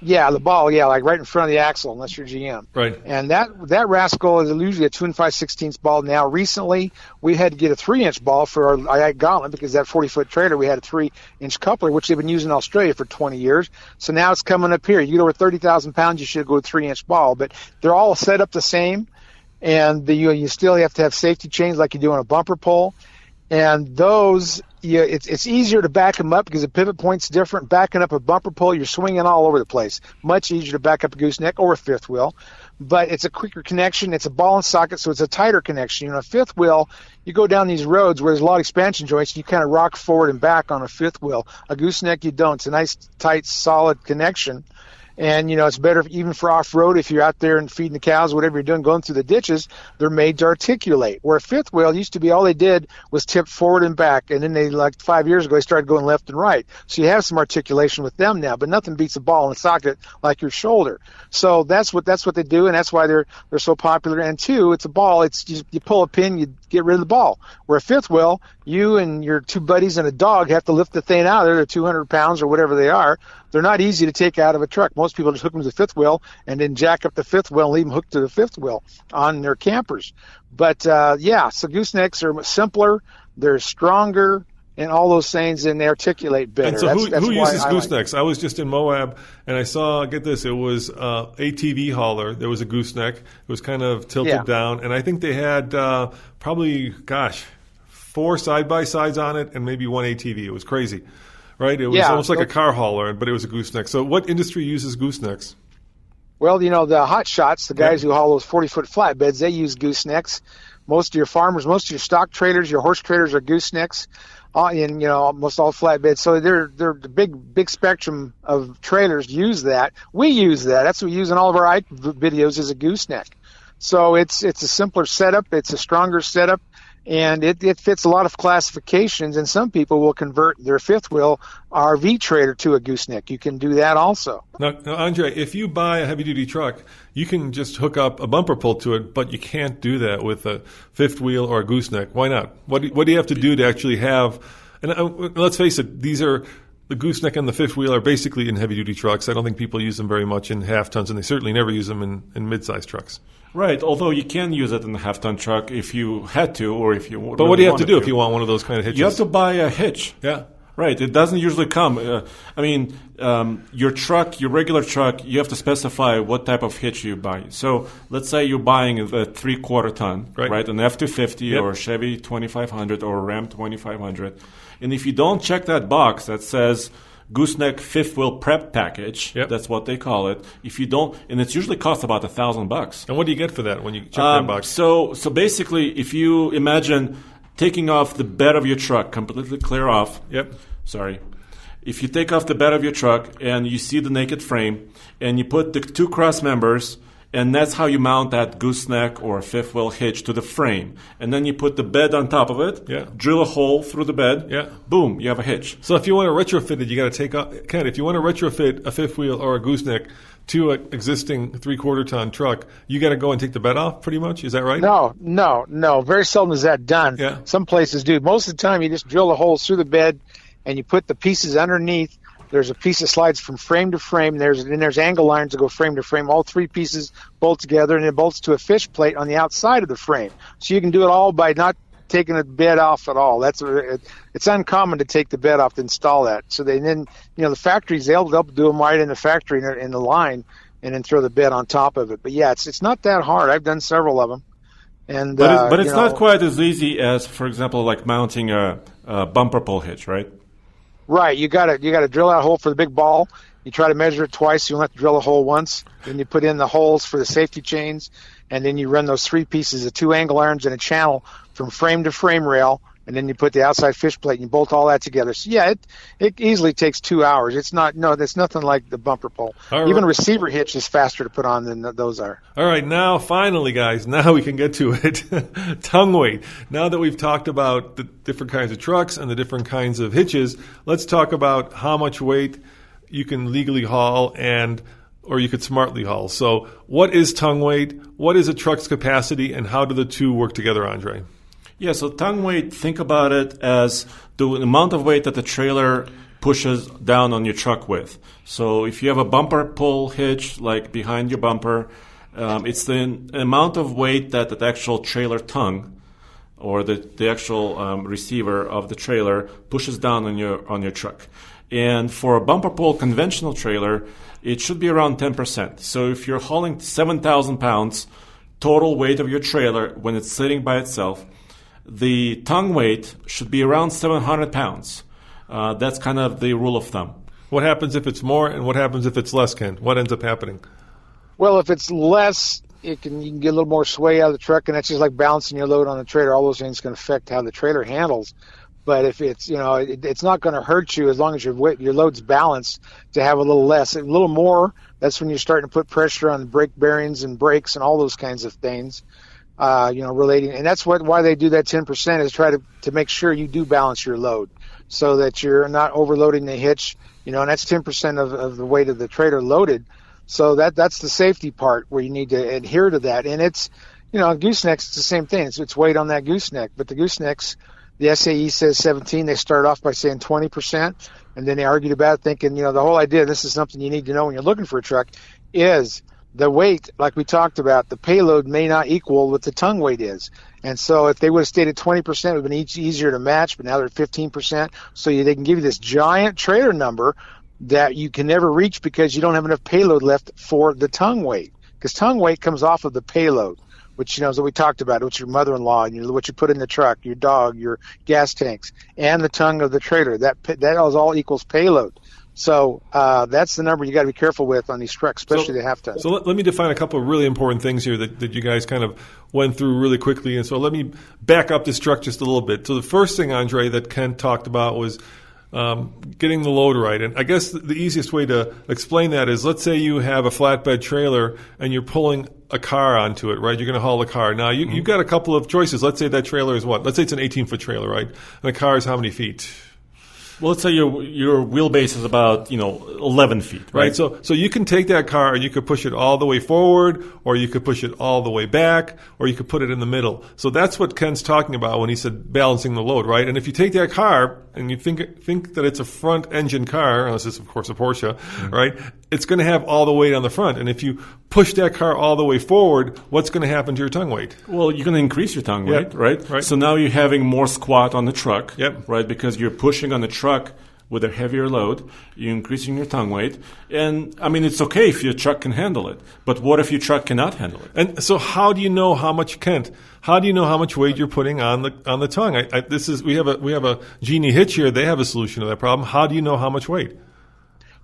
Yeah, the ball, like right in front of the axle, unless you're GM. Right. And that rascal is usually a 2 5/16 ball. Now, recently we had to get a 3-inch ball for our Gauntlet because that 40-foot trailer we had a 3-inch coupler, which they've been using in Australia for 20 years. So now it's coming up here. You get over 30,000 pounds, you should go with a 3-inch ball. But they're all set up the same, and you still have to have safety chains like you do on a bumper pull. And those, it's easier to back them up because the pivot point's different. Backing up a bumper pull, you're swinging all over the place. Much easier to back up a gooseneck or a fifth wheel. But it's a quicker connection. It's a ball and socket, so it's a tighter connection. A fifth wheel, you go down these roads where there's a lot of expansion joints, and you kind of rock forward and back on a fifth wheel. A gooseneck, you don't. It's a nice, tight, solid connection. And, it's better even for off-road if you're out there and feeding the cows, whatever you're doing, going through the ditches, they're made to articulate. Where a fifth wheel used to be all they did was tip forward and back. And then like 5 years ago, they started going left and right. So you have some articulation with them now, but nothing beats a ball and socket like your shoulder. So that's what they do, and that's why they're so popular. And two, it's a ball. It's just, you pull a pin, you get rid of the ball. Where a fifth wheel, you and your two buddies and a dog have to lift the thing out of there. They're 200 pounds or whatever they are. They're not easy to take out of a truck. Most people just hook them to the fifth wheel and then jack up the fifth wheel and leave them hooked to the fifth wheel on their campers. But, so goosenecks are simpler, they're stronger, and all those things, and they articulate better. And so who uses goosenecks? I was just in Moab, and I saw, get this, it was ATV hauler. There was a gooseneck. It was kind of tilted down, and I think they had probably, 4 side-by-sides on it and maybe 1 ATV. It was crazy. Right? It was almost like a car hauler, but it was a gooseneck. So what industry uses goosenecks? Well, the hot shots, the guys who haul those 40-foot flatbeds, they use goosenecks. Most of your farmers, most of your stock trailers, your horse trailers are goosenecks. And almost all flatbeds. So they're the big spectrum of trailers use that. We use that. That's what we use in all of our Ike videos is a gooseneck. So it's a simpler setup. It's a stronger setup. And it fits a lot of classifications, and some people will convert their fifth wheel RV trailer to a gooseneck. You can do that also. Now, Andre, if you buy a heavy-duty truck, you can just hook up a bumper pull to it, but you can't do that with a fifth wheel or a gooseneck. Why not? What do you have to do to actually have And let's face it, these are the gooseneck and the fifth wheel are basically in heavy-duty trucks. I don't think people use them very much in half-tons, and they certainly never use them in mid-sized trucks. Right, although you can use it in a half-ton truck if you had to, or if you really But what do you have to do wanted if you want one of those kind of hitches? You have to buy a hitch. Yeah. Right, it doesn't usually come. Your truck, your regular truck, you have to specify what type of hitch you buy. So let's say you're buying a 3/4 ton, right? An F-250 or a Chevy 2500 or a Ram 2500. And if you don't check that box that says gooseneck fifth wheel prep package, that's what they call it. If you don't, and it usually costs about $1,000. And what do you get for that when you check that box? So basically, if you imagine taking off the bed of your truck, completely clear off. Sorry. If you take off the bed of your truck and you see the naked frame and you put the two cross members, and that's how you mount that gooseneck or fifth wheel hitch to the frame. And then you put the bed on top of it, drill a hole through the bed, boom, you have a hitch. So if you want to retrofit it, you got to take off. Ken, if you want to retrofit a fifth wheel or a gooseneck to an existing 3/4 ton truck, you got to go and take the bed off pretty much? Is that right? No. Very seldom is that done. Some places do. Most of the time you just drill the holes through the bed and you put the pieces underneath. There's a piece that slides from frame to frame. There's angle irons that go frame to frame. All three pieces bolt together, and it bolts to a fish plate on the outside of the frame. So you can do it all by not taking the bed off at all. It's uncommon to take the bed off to install that. So then the factories, they'll do them right in the factory in the line, and then throw the bed on top of it. But yeah, it's not that hard. I've done several of them. And but it's not quite as easy as, for example, like mounting a bumper pull hitch, right? Right. You got to drill out a hole for the big ball. You try to measure it twice. You only have to drill a hole once. Then you put in the holes for the safety chains, and then you run those three pieces of two angle irons and a channel from frame to frame rail, and then you put the outside fish plate and you bolt all that together. So yeah, it easily takes 2 hours. It's nothing like the bumper pull. Even receiver hitch is faster to put on than those are. All right, now finally, guys, now we can get to it. Tongue weight. Now that we've talked about the different kinds of trucks and the different kinds of hitches, let's talk about how much weight you can legally haul or you could smartly haul. So what is tongue weight? What is a truck's capacity, and how do the two work together, Andre? Yeah, so tongue weight, think about it as the amount of weight that the trailer pushes down on your truck with. So if you have a bumper pull hitch, like behind your bumper, it's the amount of weight that the actual trailer tongue or the actual receiver of the trailer pushes down on your truck. And for a bumper pull conventional trailer, it should be around 10%. So if you're hauling 7,000 pounds total weight of your trailer when it's sitting by itself, the tongue weight should be around 700 pounds. That's kind of the rule of thumb. What happens if it's more, and what happens if it's less, Ken? What ends up happening? Well, if it's less, you can get a little more sway out of the truck, and that's just like balancing your load on the trailer. All those things can affect how the trailer handles. But if it's, it's not going to hurt you as long as your load's balanced to have a little less. A little more, that's when you're starting to put pressure on the brake bearings and brakes and all those kinds of things, relating. And that's why they do that 10% is try to make sure you do balance your load so that you're not overloading the hitch, and that's 10% of the weight of the trailer loaded. So that's the safety part where you need to adhere to that. And it's, goosenecks, it's the same thing. It's weight on that gooseneck. But the goosenecks, the SAE says 17. They start off by saying 20%, and then they argued about it, thinking, the whole idea, this is something you need to know when you're looking for a truck, is the weight, like we talked about, the payload may not equal what the tongue weight is. And so if they would have stayed at 20%, it would have been easier to match, but now they're at 15%. So they can give you this giant trailer number that you can never reach because you don't have enough payload left for the tongue weight. Because tongue weight comes off of the payload, which, is what we talked about, which your mother-in-law, and what you put in the truck, your dog, your gas tanks, and the tongue of the trailer. That all equals payload. So that's the number you got to be careful with on these trucks, especially the half-ton. So let me define a couple of really important things here that you guys kind of went through really quickly. And so let me back up this truck just a little bit. So the first thing, Andre, that Ken talked about was getting the load right. And I guess the easiest way to explain that is, let's say you have a flatbed trailer and you're pulling a car onto it, right? You're going to haul the car. Now, you've got a couple of choices. Let's say that trailer is what? Let's say it's an 18-foot trailer, right? And the car is how many feet? Well, let's say your wheelbase is about 11 feet, right? So you can take that car and you could push it all the way forward, or you could push it all the way back, or you could put it in the middle. So that's what Ken's talking about when he said balancing the load, right? And if you take that car and you think that it's a front engine car, unless it's of course a Porsche, right? It's going to have all the weight on the front, and if you push that car all the way forward, what's going to happen to your tongue weight? Well, you're going to increase your tongue weight, right? So now you're having more squat on the truck, Yep. right? Because you're pushing on the truck with a heavier load, you're increasing your tongue weight. And, I mean, it's okay if your truck can handle it. But what if your truck cannot handle it? And so how do you know how much, Kent, how do you know how much weight you're putting on the tongue? We have a Genie Hitch here. They have a solution to that problem. How do you know how much weight?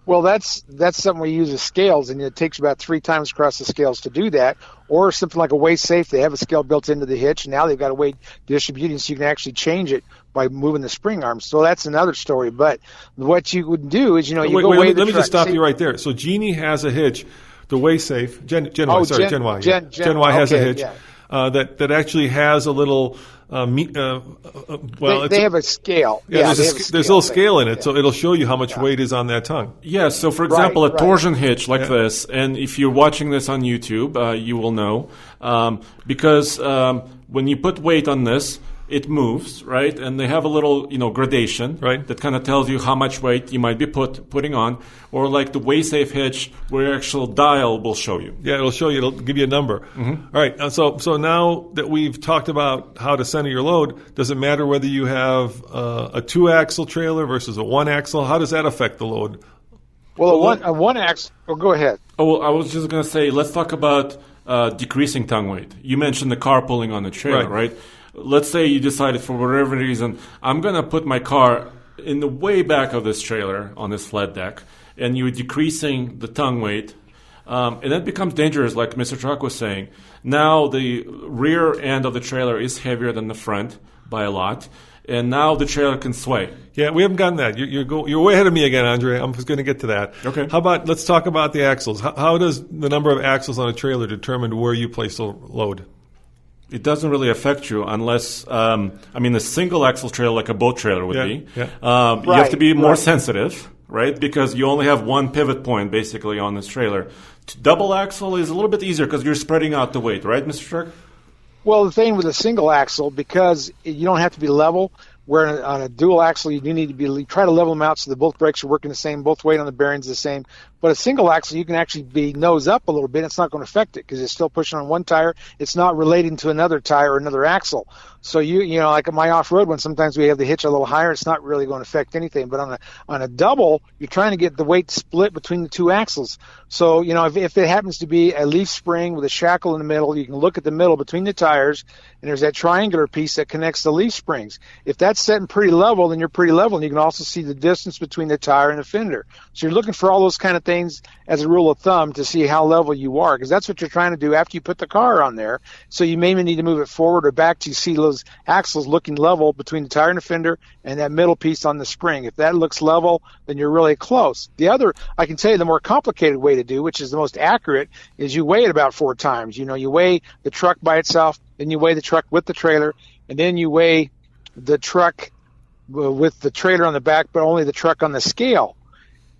Well, that's something we use as scales, and it takes about 3 times across the scales to do that. Or something like a weight safe. They have a scale built into the hitch. Now they've got a weight distributing, so you can actually change it by moving the spring arms. So that's another story. But what you would do is, Let me just stop you right there. So Genie has a hitch, the Way Safe. Gen Y has a hitch. Yeah. That actually has a little they have a scale. Yeah, there's a little scale in it, so it'll show you how much weight is on that tongue. Yeah, so for example, a torsion hitch like this, and if you're watching this on YouTube, you will know, because when you put weight on this, it moves, right? And they have a little, gradation, right, that kind of tells you how much weight you might be putting on, or like the Way Safe hitch, where your actual dial will show you. Yeah, it'll show you. It'll give you a number. Mm-hmm. All right. So now that we've talked about how to center your load, does it matter whether you have a 2-axle trailer versus a 1-axle? How does that affect the load? Well, a one axle. Oh, go ahead. Oh, well, I was just going to say, let's talk about decreasing tongue weight. You mentioned the car pulling on the trailer, right? Let's say you decided for whatever reason, I'm going to put my car in the way back of this trailer on this flat deck, and you're decreasing the tongue weight, and that becomes dangerous, like Mr. Truck was saying. Now the rear end of the trailer is heavier than the front by a lot, and now the trailer can sway. Yeah, we haven't gotten that. You're way ahead of me again, Andre. I'm just going to get to that. Okay. How about, let's talk about the axles. How does the number of axles on a trailer determine where you place the load? It doesn't really affect you unless, a single axle trailer like a boat trailer would be. Yeah. You have to be more sensitive, right? Because you only have one pivot point basically on this trailer. Double axle is a little bit easier because you're spreading out the weight, right, Mr. Truck? Well, the thing with a single axle, because you don't have to be level, where on a dual axle you do need to try to level them out so that both brakes are working the same, both weight on the bearings the same. But a single axle, you can actually be nose up a little bit. It's not going to affect it because it's still pushing on one tire. It's not relating to another tire or another axle. So like my off-road one, sometimes we have the hitch a little higher. It's not really going to affect anything. But on a double, you're trying to get the weight split between the 2 axles. So if it happens to be a leaf spring with a shackle in the middle, you can look at the middle between the tires, and there's that triangular piece that connects the leaf springs. If that's setting pretty level, then you're pretty level, and you can also see the distance between the tire and the fender. So you're looking for all those kind of things as a rule of thumb to see how level you are, because that's what you're trying to do after you put the car on there. So you maybe need to move it forward or back to see those axles looking level between the tire and the fender and that middle piece on the spring. If that looks level, then you're really close. The other, I can tell you the more complicated way to do, which is the most accurate, is you weigh it about 4 times. You weigh the truck by itself, then you weigh the truck with the trailer, and then you weigh the truck with the trailer on the back, but only the truck on the scale.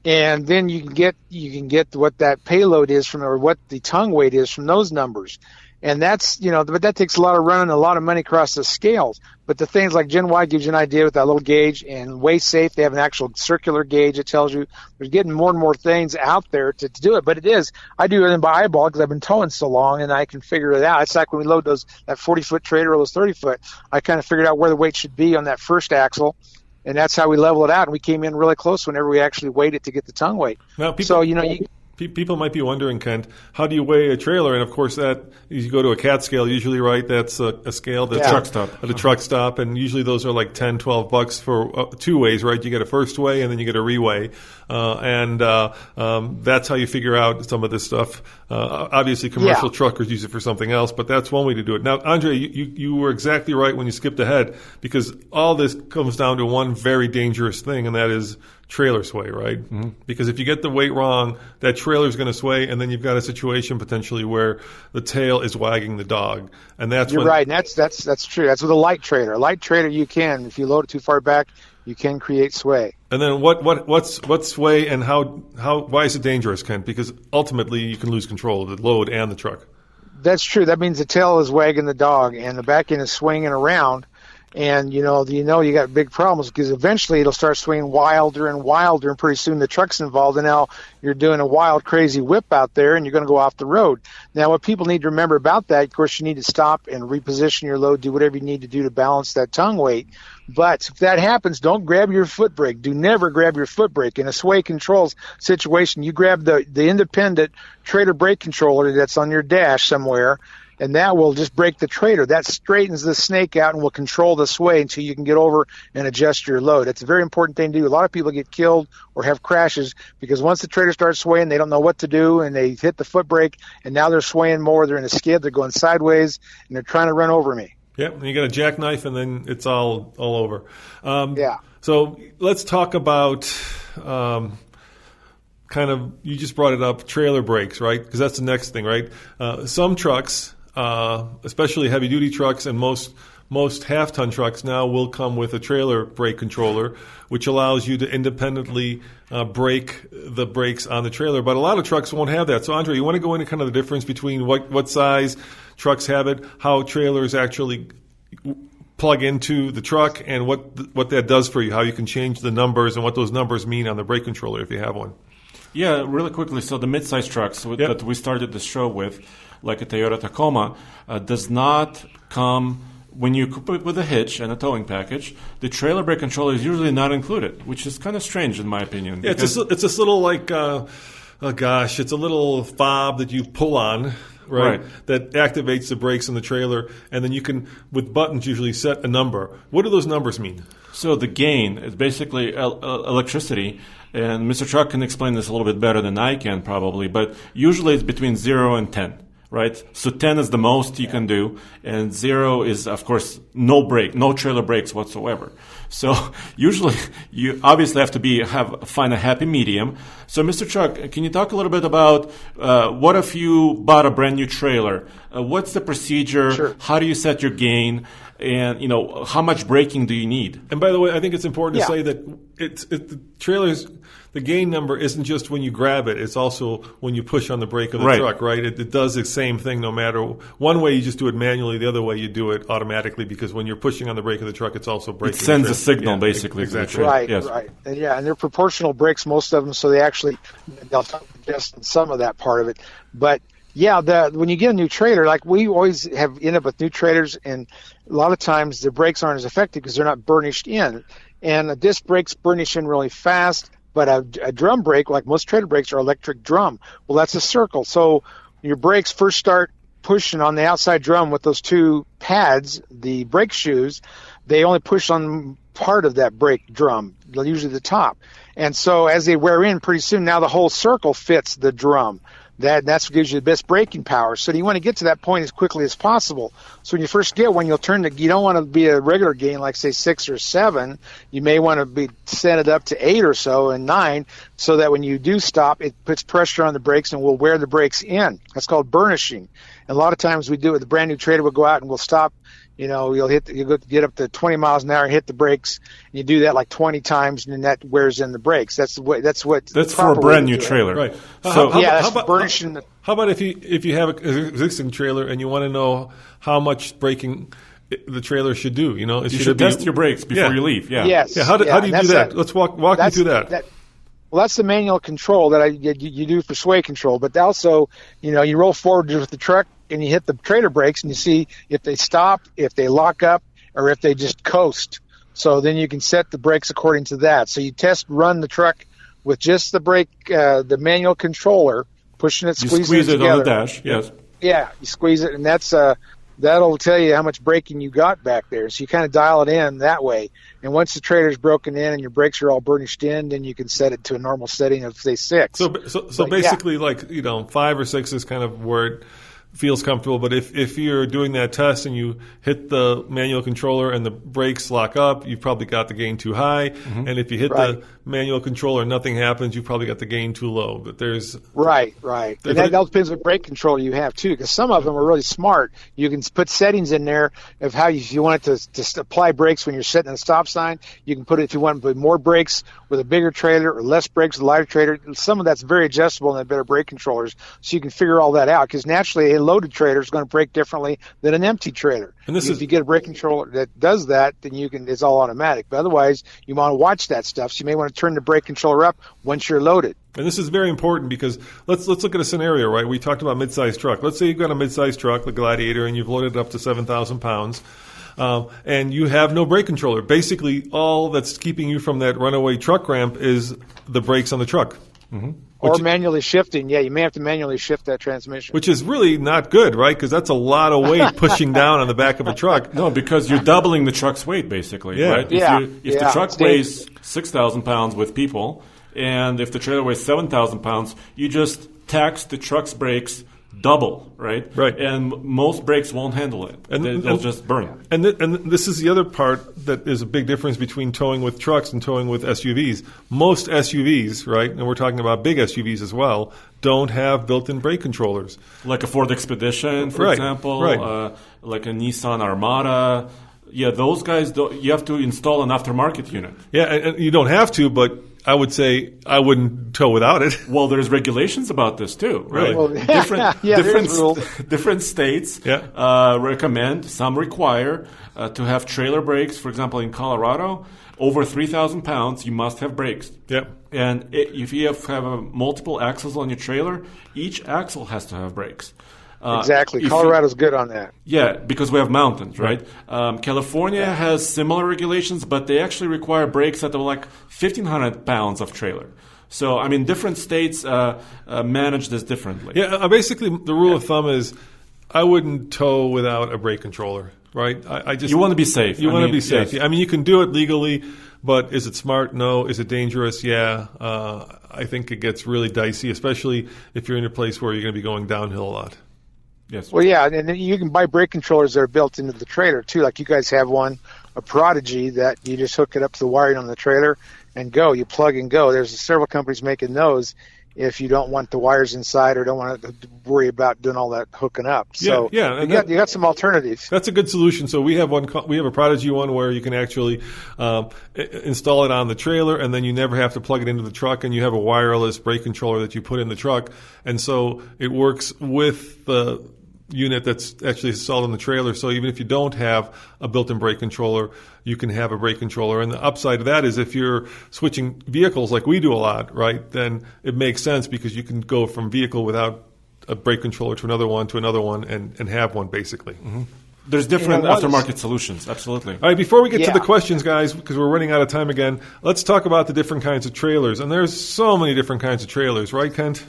And then you can get what that payload is from, or what the tongue weight is from those numbers. And that's, but that takes a lot of running, a lot of money across the scales. But the things like Gen Y gives you an idea with that little gauge, and Way Safe, they have an actual circular gauge that tells you. There's getting more and more things out there to do it. But I do it by eyeball because I've been towing so long, and I can figure it out. It's like when we load that 40-foot trailer or those 30-foot, I kind of figured out where the weight should be on that first axle. And that's how we level it out. And we came in really close whenever we actually weighed it to get the tongue weight. Now, people might be wondering, Kent, how do you weigh a trailer? And of course, that you go to a CAT scale usually, right? That's a scale that's truck stop. At a truck stop, and usually those are like $10-12 for 2 ways, right? You get a first weigh and then you get a reweigh, and that's how you figure out some of this stuff. Obviously, commercial truckers use it for something else, but that's one way to do it. Now, Andre, you were exactly right when you skipped ahead, because all this comes down to one very dangerous thing, and that is trailer sway, right? Mm-hmm. Because if you get the weight wrong, that trailer is going to sway, and then you've got a situation potentially where the tail is wagging the dog, and that's You're right, and that's true. That's with a light trailer. A light trailer, you can, if you load it too far back, you can create sway. And then what's sway, and why is it dangerous, Kent? Because ultimately you can lose control of the load and the truck. That's true. That means the tail is wagging the dog, and the back end is swinging around. And you got big problems because eventually it'll start swinging wilder and wilder, and pretty soon the truck's involved, and now you're doing a wild, crazy whip out there, and you're going to go off the road. Now, what people need to remember about that, of course, you need to stop and reposition your load, do whatever you need to do to balance that tongue weight. But if that happens, don't grab your foot brake. Do never grab your foot brake. In a sway controls situation, you grab the independent trailer brake controller that's on your dash somewhere, and that will just break the trailer. That straightens the snake out and will control the sway until you can get over and adjust your load. It's a very important thing to do. A lot of people get killed or have crashes because once the trailer starts swaying, they don't know what to do, and they hit the foot brake, and now they're swaying more. They're in a skid. They're going sideways, and they're trying to run over me. Yep, and you got a jackknife, and then it's all over. Yeah. So let's talk about you just brought it up, trailer brakes, right? Because that's the next thing, right? Some trucks, especially heavy-duty trucks and most half-ton trucks now will come with a trailer brake controller, which allows you to independently brake the brakes on the trailer. But a lot of trucks won't have that. So, Andre, you want to go into kind of the difference between what size trucks have it, how trailers actually plug into the truck, and what that does for you, how you can change the numbers and what those numbers mean on the brake controller if you have one. Yeah, really quickly. So the mid-size trucks that we started the show with, like a Toyota Tacoma, does not come when you put it with a hitch and a towing package. The trailer brake controller is usually not included, which is kind of strange in my opinion. Yeah, it's this little like, it's a little fob that you pull on. Right, that activates the brakes in the trailer, and then you can, with buttons, usually set a number. What do those numbers mean? So the gain is basically electricity, and Mr. Truck can explain this a little bit better than I can probably, but usually it's between 0 and 10. Right, so 10 is the most you can do, and 0 is, of course, no trailer brakes whatsoever. So usually you obviously have to find a happy medium. So, Mr. Chuck, can you talk a little bit about what if you bought a brand new trailer? What's the procedure? Sure. How do you set your gain? And how much braking do you need? And by the way, I think it's important to say that the trailers. The gain number isn't just when you grab it; it's also when you push on the brake of the truck. Right? It does the same thing no matter. One way you just do it manually; the other way you do it automatically, because when you're pushing on the brake of the truck, it's also braking. It sends a signal, basically. Exactly. Right. Yes. Right. And they're proportional brakes, most of them, so they'll talk just some of that part of it, but. Yeah, when you get a new trailer, like we always have ended up with new trailers, and a lot of times the brakes aren't as effective because they're not burnished in. And a disc brakes burnish in really fast, but a drum brake, like most trailer brakes, are electric drum. Well, that's a circle. So your brakes first start pushing on the outside drum with those two pads, the brake shoes. They only push on part of that brake drum, usually the top. And so as they wear in, pretty soon now the whole circle fits the drum. That's what gives you the best braking power. So you want to get to that point as quickly as possible. So when you first get one, you don't want to be a regular gain like, say, 6 or 7. You may want to set it up to 8 or so and 9, so that when you do stop, it puts pressure on the brakes and will wear the brakes in. That's called burnishing. And a lot of times we do it with a brand new trailer. We'll go out and we'll stop. You'll get up to 20 miles an hour, hit the brakes, and you do that like 20 times, and then that wears in the brakes. That's for a brand new trailer, right? So how about burnishing? How about if you have an existing trailer and you want to know how much braking the trailer should do? You should test your brakes before you leave. Yeah. Yes. Yeah. How do you do that? Let's walk me through that. Well, that's the manual control that you do for sway control. But also, you roll forward with the truck and you hit the trailer brakes and you see if they stop, if they lock up, or if they just coast. So then you can set the brakes according to that. So you run the truck with just the brake, the manual controller, pushing it, squeezing it together. You squeeze it on the dash, yes. Yeah, you squeeze it, and that'll tell you how much braking you got back there. So you kind of dial it in that way. And once the trailer's broken in and your brakes are all burnished in, then you can set it to a normal setting of, say, 6. So basically, like 5 or 6 is kind of where feels comfortable. But if you're doing that test and you hit the manual controller and the brakes lock up, you've probably got the gain too high. Mm-hmm. And if you hit the manual controller and nothing happens, you've probably got the gain too low. But there's right. And that depends what brake controller you have too, because some of them are really smart. You can put settings in there of how if you want it to apply brakes when you're sitting at a stop sign. You can put it if you want to put more brakes with a bigger trailer or less brakes with a lighter trailer. Some of that's very adjustable in the better brake controllers, so you can figure all that out. Because naturally, a loaded trailer is going to brake differently than an empty trailer. And if you get a brake controller that does that, then it's all automatic. But otherwise, you want to watch that stuff. So you may want to turn the brake controller up once you're loaded. And this is very important because let's look at a scenario, right? We talked about mid-sized truck. Let's say you've got a mid-sized truck, the Gladiator, and you've loaded it up to 7,000 pounds. And you have no brake controller. Basically, all that's keeping you from that runaway truck ramp is the brakes on the truck. Mm-hmm. Or manually shifting. Yeah, you may have to manually shift that transmission. Which is really not good, right? Because that's a lot of weight pushing down on the back of a truck. No, because you're doubling the truck's weight, basically, right? If the truck weighs 6,000 pounds with people, and if the trailer weighs 7,000 pounds, you just tax the truck's brakes double, right? Right. And most brakes won't handle it. They'll just burn. And this is the other part that is a big difference between towing with trucks and towing with SUVs. Most SUVs, right, and we're talking about big SUVs as well, don't have built-in brake controllers. Like a Ford Expedition, for example, like a Nissan Armada. Yeah, those guys, you have to install an aftermarket unit. Yeah, and you don't have to, but I would say I wouldn't tow without it. Well, there's regulations about this too, right? Well, different states recommend, some require to have trailer brakes. For example, in Colorado, over 3,000 pounds, you must have brakes. Yep. And if you have multiple axles on your trailer, each axle has to have brakes. Exactly. Colorado's good on that. Yeah, because we have mountains, right? California has similar regulations, but they actually require brakes that are like 1,500 pounds of trailer. So, I mean, different states manage this differently. Yeah, basically the rule of thumb is I wouldn't tow without a brake controller, right? You want to be safe. You want to be safe. Yes. I mean, you can do it legally, but is it smart? No. Is it dangerous? Yeah. I think it gets really dicey, especially if you're in a place where you're going to be going downhill a lot. Yes. Well, yeah, and then you can buy brake controllers that are built into the trailer, too. Like you guys have one, a Prodigy, that you just hook it up to the wiring on the trailer and go. You plug and go. There's several companies making those if you don't want the wires inside or don't want to worry about doing all that hooking up. So you got some alternatives. That's a good solution. So we have a Prodigy one where you can actually install it on the trailer, and then you never have to plug it into the truck, and you have a wireless brake controller that you put in the truck. And so it works with the unit that's actually installed in the trailer. So even if you don't have a built-in brake controller, you can have a brake controller. And the upside of that is if you're switching vehicles like we do a lot, right, then it makes sense because you can go from vehicle without a brake controller to another one and have one basically. Mm-hmm. There's different aftermarket solutions, absolutely. All right, before we get to the questions, guys, because we're running out of time again, let's talk about the different kinds of trailers. And there's so many different kinds of trailers, right, Kent?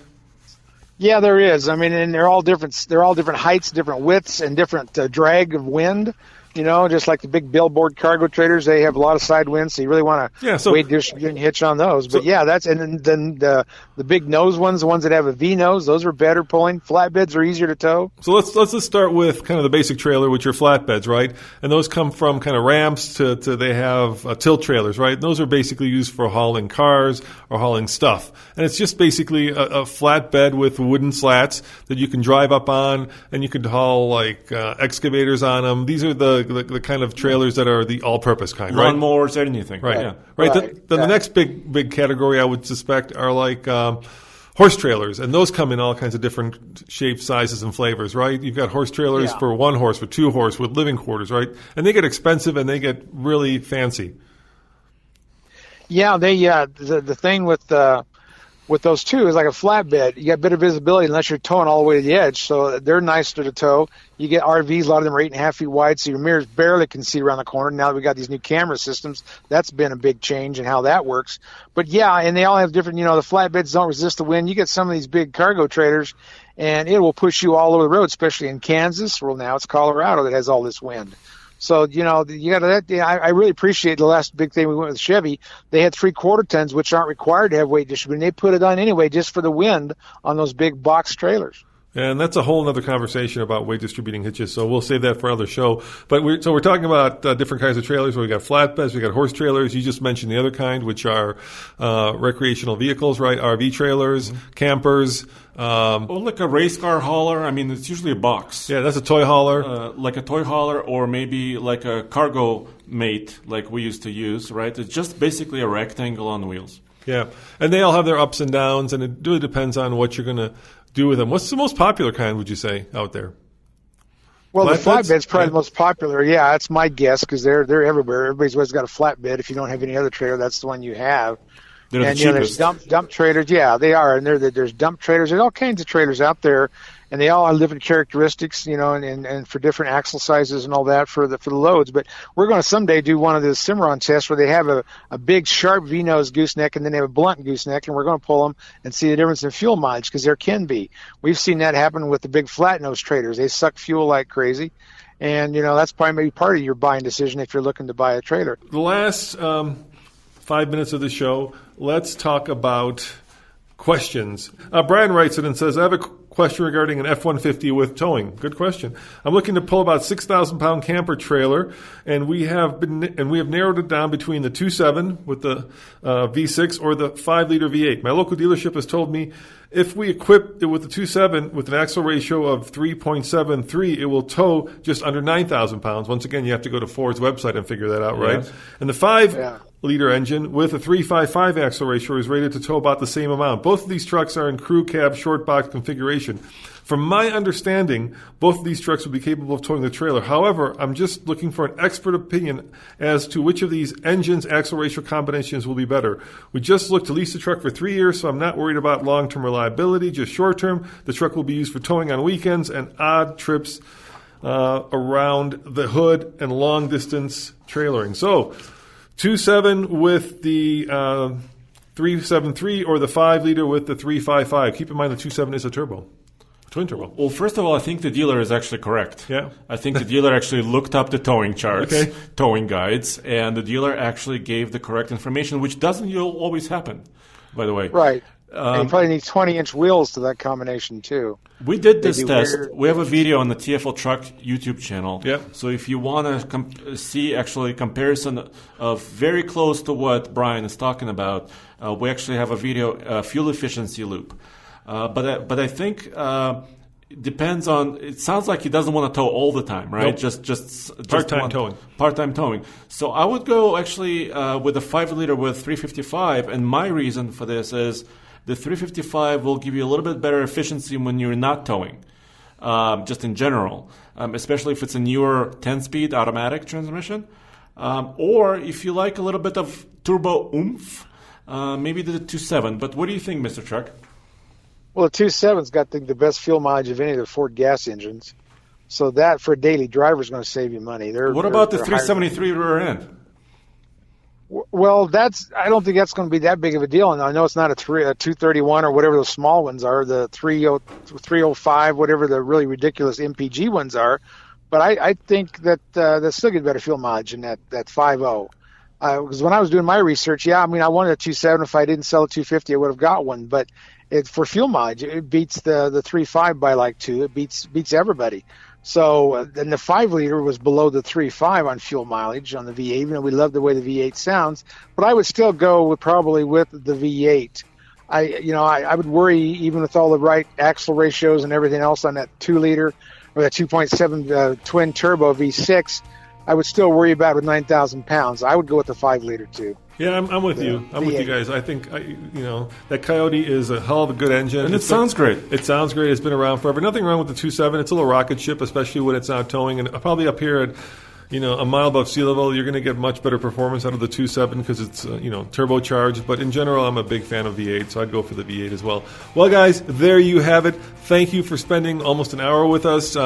Yeah, there is. I mean, and they're all different. They're all different heights, different widths, and different drag of wind. You know, just like the big billboard cargo trailers, they have a lot of side winds, so you really want to weight distribute and hitch on those. But then the big nose ones, the ones that have a V nose, those are better pulling. Flatbeds are easier to tow. So let's just start with kind of the basic trailer, which are flatbeds, right? And those come from kind of ramps to they have tilt trailers, right? And those are basically used for hauling cars or hauling stuff. And it's just basically a flatbed with wooden slats that you can drive up on, and you can haul like excavators on them. These are the kind of trailers that are the all-purpose kind, right? Lawnmowers, anything. Right. Yeah. Right. Then the next big category I would suspect are like horse trailers, and those come in all kinds of different shapes, sizes, and flavors, right? You've got horse trailers for 1 horse, for 2 horse, with living quarters, right? And they get expensive and they get really fancy. Yeah, the thing with those two is like a flatbed. You got better visibility unless you're towing all the way to the edge, so they're nicer to tow. You get RVs, a lot of them are 8.5 feet wide, so your mirrors barely can see around the corner. Now that we got these new camera systems, that's been a big change in how that works. But yeah, and they all have different, the flatbeds don't resist the wind. You get some of these big cargo trailers, and it will push you all over the road, especially in Kansas. Well, now it's Colorado that has all this wind. So, you got that. I really appreciate the last big thing we went with Chevy. They had 3/4 tons, which aren't required to have weight distribution. They put it on anyway just for the wind on those big box trailers. And that's a whole other conversation about weight distributing hitches, so we'll save that for another show. But we're talking about different kinds of trailers. We got flatbeds, we got horse trailers. You just mentioned the other kind, which are recreational vehicles, right? RV trailers, campers. Or like a race car hauler. I mean, it's usually a box. Yeah, that's a toy hauler. Like a toy hauler, or maybe like a cargo mate, like we used to use, right? It's just basically a rectangle on wheels. Yeah, and they all have their ups and downs, and it really depends on what you're going to do with them. What's the most popular kind, would you say, out there? Well, Flatbeds? the flatbed's probably the most popular. Yeah, that's my guess because they're everywhere. Everybody's always got a flatbed. If you don't have any other trailer, that's the one you have. They're and the cheapest. There's dump trailers. Yeah, they are. And there's dump trailers. There's all kinds of trailers out there, and they all have different characteristics, and for different axle sizes and all that for the loads. But we're going to someday do one of the Cimarron tests where they have a big sharp V-nose gooseneck and then they have a blunt gooseneck, and we're going to pull them and see the difference in fuel mileage because there can be. We've seen that happen with the big flat nose trailers. They suck fuel like crazy. And, that's probably maybe part of your buying decision if you're looking to buy a trailer. The last 5 minutes of the show, let's talk about questions. Brian writes it and says, I have a question regarding an F-150 with towing. Good question. I'm looking to pull about 6,000-pound camper trailer, and we have narrowed it down between the 2.7 with the V6 or the 5-liter V8. My local dealership has told me if we equip it with the 2.7 with an axle ratio of 3.73, it will tow just under 9,000 pounds. Once again, you have to go to Ford's website and figure that out, right? Yes. And the 5-liter engine with a 3.55 axle ratio is rated to tow about the same amount. Both of these trucks are in crew cab short box configuration. From my understanding, both of these trucks will be capable of towing the trailer. However, I'm just looking for an expert opinion as to which of these engines axle ratio combinations will be better. We just looked to lease the truck for 3 years, so I'm not worried about long-term reliability, just short-term. The truck will be used for towing on weekends and odd trips around the hood and long-distance trailering. So, 2.7 with the 3.73 or the 5-liter with the 3.55. Keep in mind the 2.7 is a turbo. Twin turbo. Well, first of all, I think the dealer is actually correct. Yeah. I think the dealer actually looked up the towing charts, Okay. towing guides, and the dealer actually gave the correct information, which doesn't always happen, by the way. Right. And you probably need 20-inch wheels to that combination, too. We did this test. weird. We have a video on the TFL Truck YouTube channel. Yep. So if you want to see actually a comparison of very close to what Brian is talking about, we actually have a video, fuel efficiency loop. But I think it depends on. It sounds like he doesn't want to tow all the time, right? Nope. Just Part-time towing. Part-time towing. So I would go actually with a 5-liter with 355, and my reason for this is the 355 will give you a little bit better efficiency when you're not towing, just in general, especially if it's a newer 10-speed automatic transmission, or if you like a little bit of turbo oomph, maybe the 2.7. But what do you think, Mr. Truck? Well, the 2.7's got the best fuel mileage of any of the Ford gas engines. So that, for a daily driver, is going to save you money. What about the 373 rear end? Well, I don't think that's going to be that big of a deal. And I know it's not a 231 or whatever those small ones are, the 305, whatever the really ridiculous MPG ones are. But I think that that's still get better fuel mileage than that 5.0. Because when I was doing my research, I wanted a 2.7. If I didn't sell a 250, I would have got one. But for fuel mileage, it beats the 3.5 by like 2. It beats everybody. So then the 5-liter was below the 3.5 on fuel mileage on the V8, even though we love the way the V8 sounds. But I would still go probably with the V8. I would worry, even with all the right axle ratios and everything else on that 2-liter or that 2.7 twin turbo V6, I would still worry about with 9,000 pounds. I would go with the 5-liter too. Yeah, I'm with you. I'm with you guys. I think that Coyote is a hell of a good engine. And it sounds great. It sounds great. It's been around forever. Nothing wrong with the 2.7. It's a little rocket ship, especially when it's not towing. And probably up here at a mile above sea level, you're going to get much better performance out of the 2.7 because it's turbocharged. But in general, I'm a big fan of V8, so I'd go for the V8 as well. Well, guys, there you have it. Thank you for spending almost an hour with us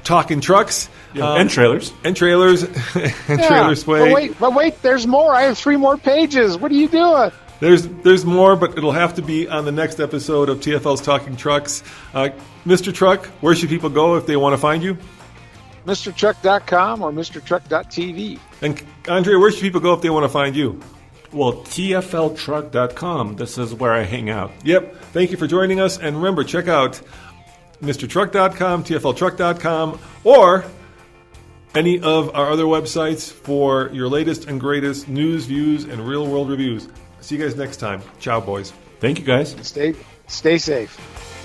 talking trucks. And trailers. And trailers. And trailer sway. But wait, there's more. I have 3 more pages. What are you doing? There's more, but it'll have to be on the next episode of TFL's Talking Trucks. Mr. Truck, where should people go if they want to find you? MrTruck.com or MrTruck.tv. And Andre, where should people go if they want to find you? Well, TFLtruck.com. This is where I hang out. Yep. Thank you for joining us. And remember, check out MrTruck.com, TFLTruck.com, or any of our other websites for your latest and greatest news, views, and real-world reviews. See you guys next time. Ciao, boys. Thank you, guys. Stay safe.